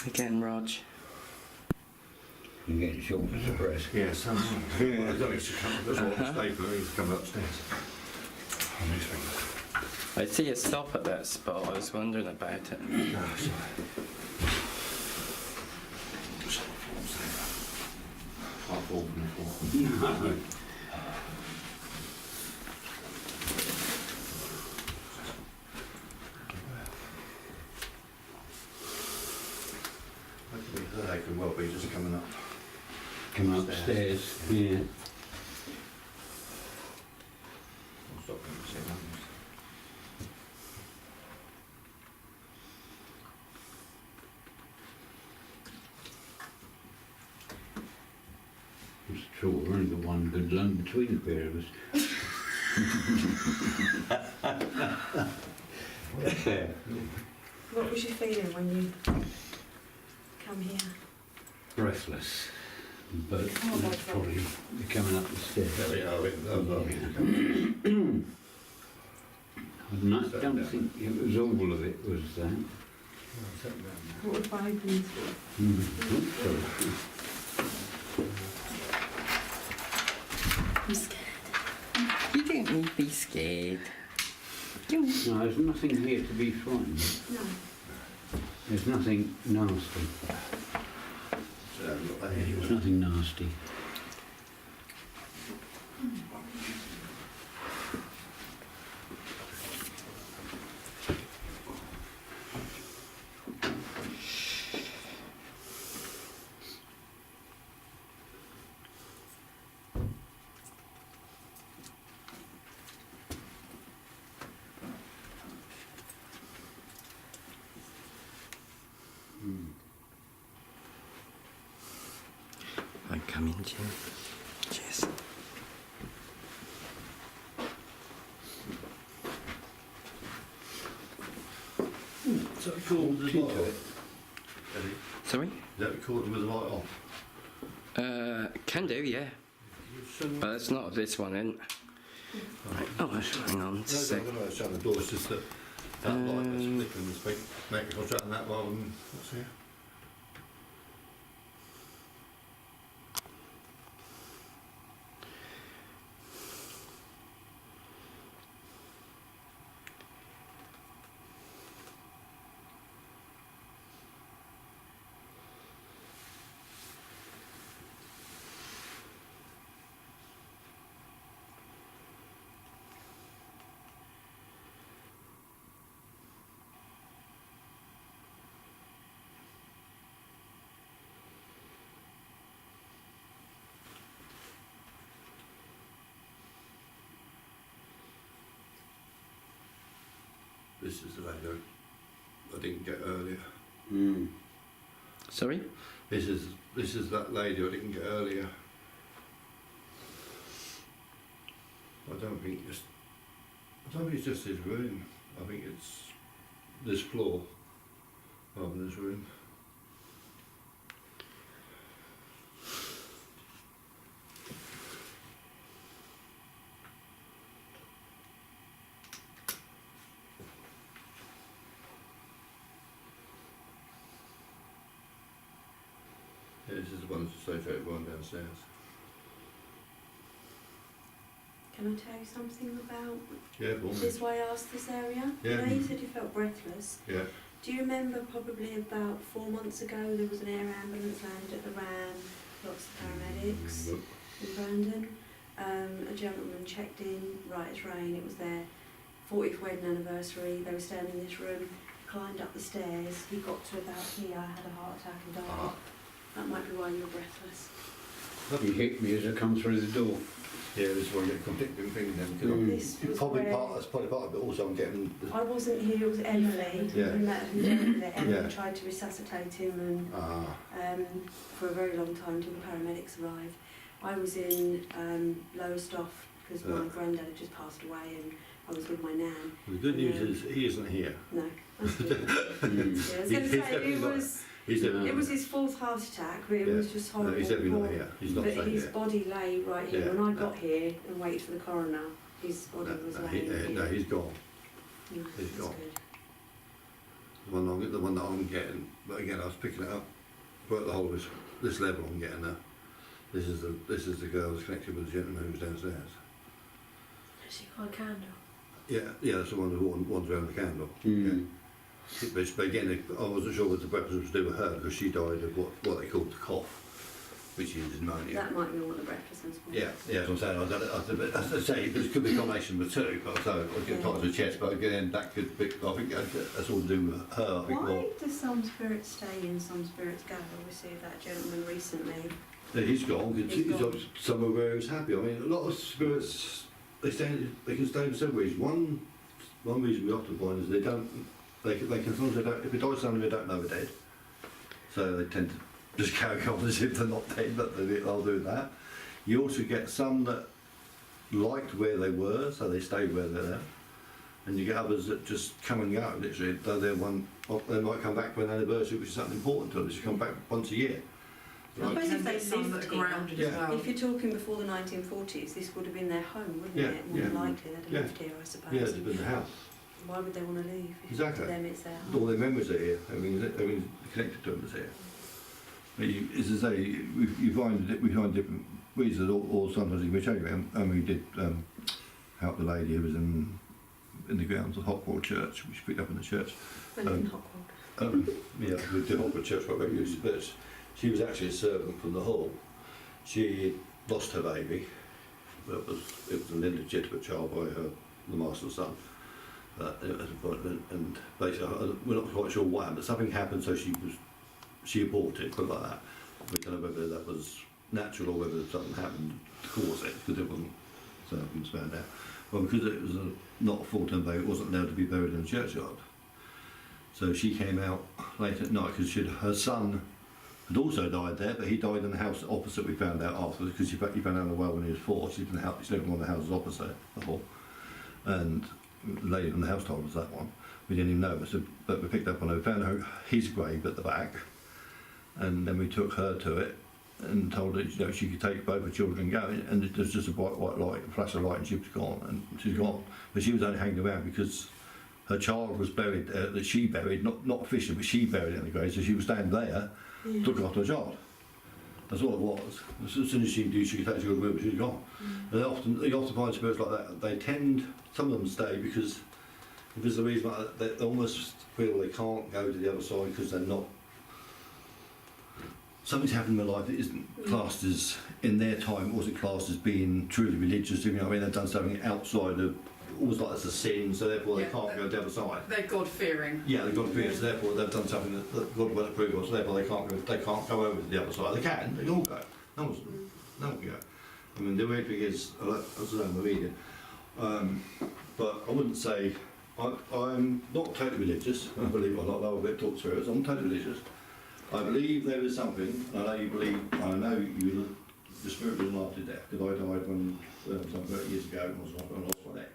Again, Rog. You're getting shortness of breath. Yeah, some. Yeah, I don't need to come up. That's what stapler needs to come upstairs. On these things. I see a stop at that spot. I was wondering about it. No, sorry. I'll fall from the floor. No. They can well be just coming up. Coming upstairs, yeah. I'll stop them for a second. I'm sure we're only got one good lung between the pair of us. What was your feeling when you come here? Breathless. But Oh, that's probably coming up the stairs. There we are. I don't think it was all of it was that. What if I opened? Sorry. I'm scared. You don't need to be scared. No, there's nothing here to be frightened. No. There's nothing nasty. There's nothing nasty. I'm coming, Jim. Cheers. Is that recorded with the light off? Eddie? Sorry? Is that recorded with the light off? Can do, yeah. But it's not this one, isn't it? Right. Oh, hang on. No, I don't know, it's shut the door, it's just that light that's flickering this big. Make concentrate on that rather than what's here. This is the radio I didn't get earlier. Sorry? This is that lady I didn't get earlier. I don't think it's just his room. I think it's this floor rather than his room. Yeah, this is the one that's associated with one downstairs. Can I tell you something about Yeah, go on. this why I asked this area? Yeah. You know, you said you felt breathless. Yeah. Do you remember probably about 4 months ago there was an air ambulance landed at the Ram, lots of paramedics Nope. in Brandon. A gentleman checked in, right as rain, it was their 40th wedding anniversary, they were staying in this room, climbed up the stairs, he got to about here, had a heart attack and died. Ah. That might be why you're breathless. He hit me as I come through the door. Yeah, this is why you get conflicting things then. This was Probably where that's probably part of it. Also, I'm getting. I wasn't here, it was Emily. Yeah. We met who dealt with it. Emily Yeah. tried to resuscitate him and for a very long time till the paramedics arrived. I was in Lowestoft because my granddad had just passed away and I was with my nan. The good news is he isn't here. No, that's good. Yeah, I was going to He's say definitely it not- was. He's It was his 4th heart attack, but it Yeah. was just No, horrible. he's definitely not Poor- here. He's not But staying his here. body lay right here. Yeah, When I no. got here and waited for the coroner, his body was laying here. No, he's gone. No, he's that's gone. good. the one that I'm getting. But again, I was picking it up, right at the whole of this level I'm getting now. This is the girl that's connected with the gentleman who was downstairs. Has she got a candle? Yeah, that's the one who wanders around the candle. Mm. Yeah. But again, I wasn't sure what the breakfast was to do with her because she died of what they called the cough, which is pneumonia. That might be what the breakfast was for. Yeah, that's what I'm saying. I don't know. As I say, it could be a combination of the two. But so I get tied to the chest, but again, that could be. I think that's all to do with her. I think Why do some spirits stay and some spirits go? We see that gentleman recently. he's gone. He's gone. Somewhere where he's happy. I mean, a lot of spirits they can stay for several reasons. One reason we often find is they can sometimes they don't, if they die suddenly they don't know they're dead, so they tend to just carry on as if they're not dead, but they'll do that. You also get some that liked where they were, so they stayed where they're there, and you get others that just come and go. Literally, though they might come back for an anniversary, which is something important to them. They come back once a year. I suppose if they some that lived are here, grounded Yeah. as well. if you're talking before the 1940s, this would have been their home, wouldn't Yeah, it? More than yeah. likely they'd have Yeah. lived here, I suppose. Yeah, it's been the house. Why would they want to leave? If Exactly. To them, it's their All home. their memories are here. Everything's connected to them is here. But as I say, we find different reasons, or sometimes you can change it. And we did help the lady who was in the grounds of Hopwell Church, which picked up in the church. When in Hockwald. Yeah, we did Hopwell Church quite regularly, but she was actually a servant from the hall. She lost her baby. It was an illegitimate child by the master's son. And basically, we're not quite sure why, but something happened, so she aborted, put it like that. We don't know whether that was natural or whether something happened to cause it, because it wasn't, so it was found out. Well, because it was not a full-term baby, it wasn't allowed to be buried in the churchyard. So she came out late at night because her son had also died there, but he died in the house opposite. We found out afterwards because he found out in the well when he was 4. She lived in the house. She lived in one of the houses opposite the hall, and the lady from the house told us that one. We didn't even know, but we picked up on her. We found his grave at the back, and then we took her to it and told her she could take both her children and go. And there's just a bright white light, a flash of light, and she was gone. And she's gone, but she was only hanging around because her child was buried that she buried, not officially, but she buried in the grave. So she was standing there, looking after her child. That's all it was. As soon as she knew she could take her with her, she was gone. And you often find spirits like that. They tend, some of them stay because if there's a reason like that, they almost feel they can't go to the other side because they're not. Something's happened in their life that isn't classed as, in their time, wasn't classed as being truly religious. You know what I mean? They've done something outside of, almost like it's a sin, so therefore they can't go to the other side. They're God-fearing. Yeah, they've got to be, so therefore they've done something that God won't approve of, so therefore they can't go over to the other side. They can all go. No one can go. I mean, the weird thing is, as I know, I'm reading, but I wouldn't say, I'm not totally religious, I believe it or not, I'm a bit talk spirits, I'm totally religious. I believe there is something, I know you believe, I know you, the spirit was after death, because I died when, some 30 years ago, and I lost my neck.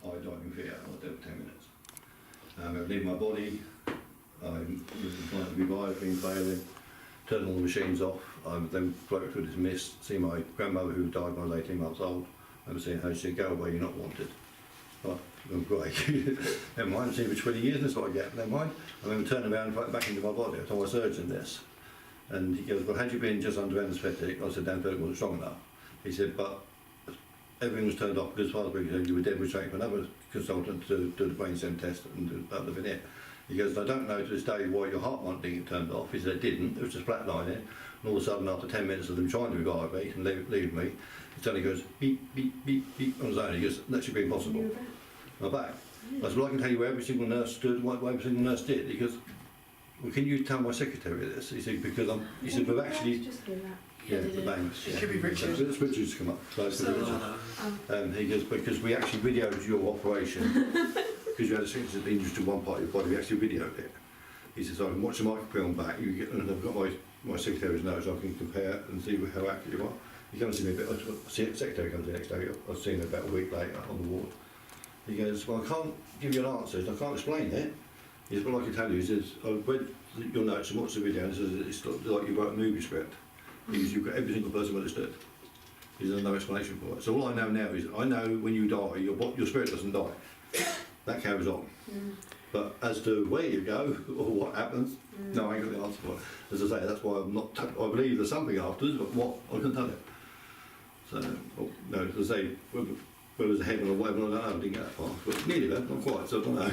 I died in fear, I was dead for 10 minutes. I leave my body, I'm trying to revive, being failing, turn all the machines off, I then float through this mist, see my grandmother who died when I was 18 months old, I was seeing her, she said, go away, you're not wanted. Oh, I'm great. Never mind, I've seen it for 20 years, that's what I get, never mind. I remember turning around and back into my body, I told my surgeon this, and he goes, well, had you been just under anaesthetic? I said, anaesthetic wasn't strong enough. He said, but everything was turned off because as far as we could, you were dead, we were for another consultant to do the brain stem test and that would have been it. He goes, I don't know to this day why your heart might get turned off. He said it didn't, it was just flatlining. And all of a sudden, after 10 minutes of them trying to revive me and leave me, it suddenly goes beep, beep, beep, beep on his own. He goes, that should be impossible. I'm back. I said, well, I can tell you where every single nurse stood, what every single nurse did. He goes, well, can you tell my secretary this? He said, because he said, but actually, Just hear that. yeah, the banks. It could be Richard. So Richard's come up. So it's Richard. He goes, because we actually videoed your operation, because you had a significant injury to one part of your body, we actually videoed it. He says, I can watch the microfilm back, and I've got my secretary's notes, I can compare and see how accurate you are. He comes to see me a bit, the secretary comes the next day, I've seen him about a week later on the ward. He goes, well, I can't give you an answer, I can't explain it. He says, well, I can tell you, he says, I've read your notes and watched the video, and he says, it's like you wrote a movie script. He says, you've got every single person understood. There's no explanation for it. So all I know now is, I know when you die, your spirit doesn't die. That carries on. But as to where you go or what happens, no, I ain't got the answer for it. As I say, that's why I'm not. I believe there's something afterwards, but what I couldn't tell you. So, no, as I say, whether it was a heaven or whatever, I don't know. I didn't get that far, but nearly there, not quite. So I don't know.